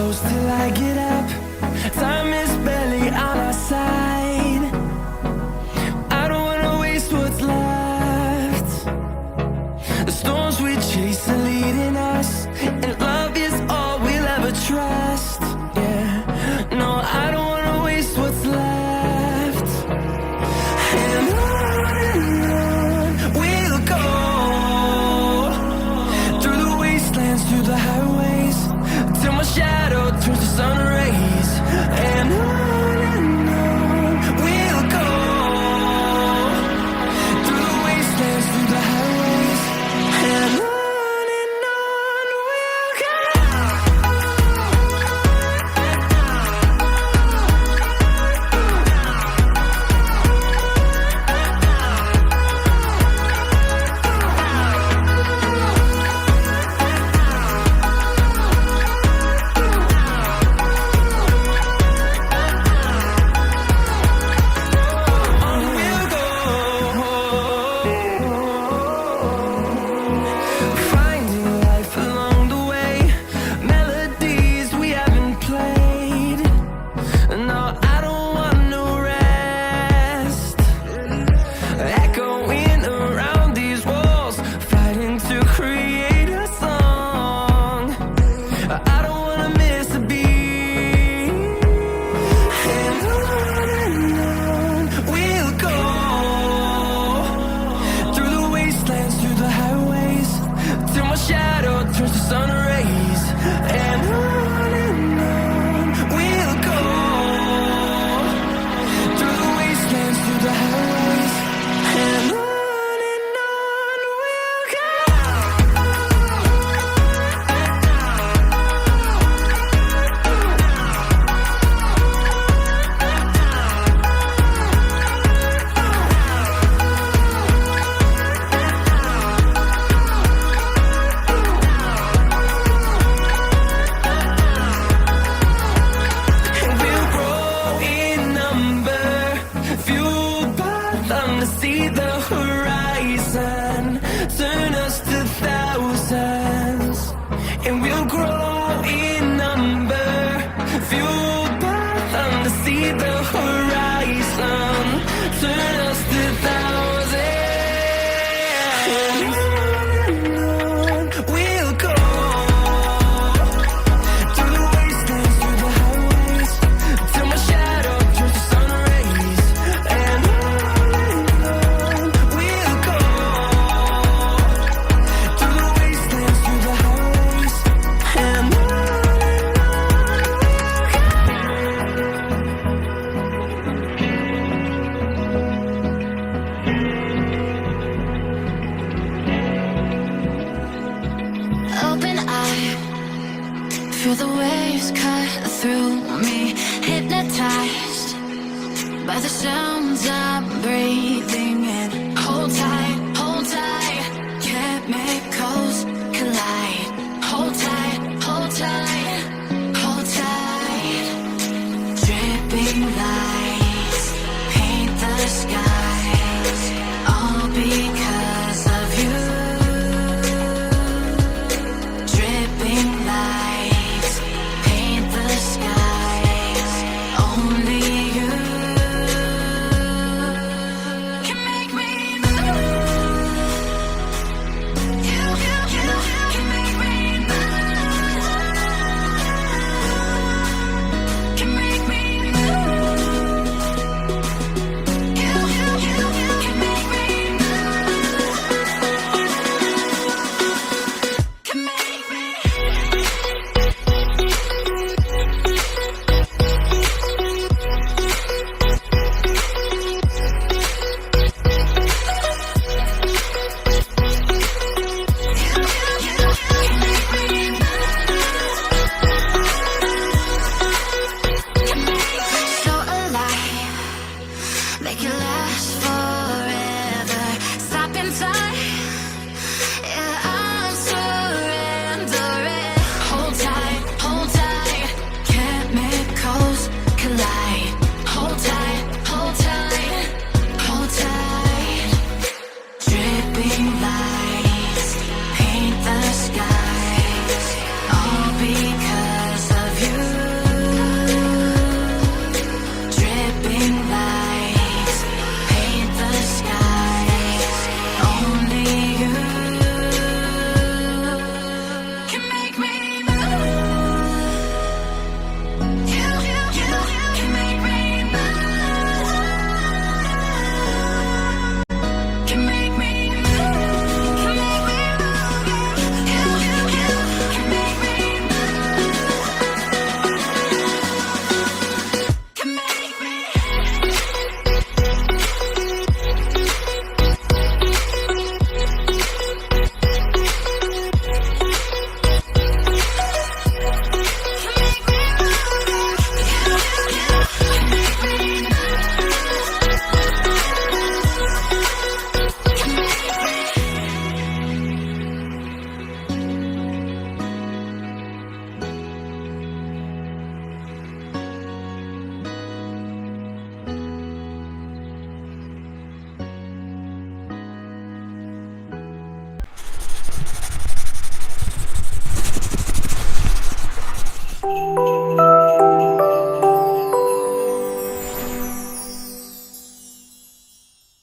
close till I get up. Time is barely on our side. I don't wanna waste what's left. The storms we chase are leading us, and love is all we'll ever trust. Yeah, no, I don't wanna waste what's left. And on we'll go, through the wastelands, through the highways, till my shadow turns to sun rays. And on we'll go, through the wastelands, through the highways, and on we'll go. Finding life along the way, melodies we haven't played. No, I don't want no rest. Echoing around these walls, fighting to create a song. I don't wanna miss a beat. And on we'll go, through the wastelands, through the highways, till my shadow turns to sun rays. And on we'll go, through the wastelands, through the highways, and on we'll go. And we'll grow in number, fueled by them to see the horizon, turn us to thousands. And we'll grow in number, fueled by them to see the horizon, turn us to thousands. And on we'll go, through the wastelands, through the highways, till my shadow turns to sun rays. And on we'll go, through the wastelands, through the highways, and on we'll go. Open eye, feel the waves cut through me, hypnotized by the sounds I'm breathing in. Hold tight.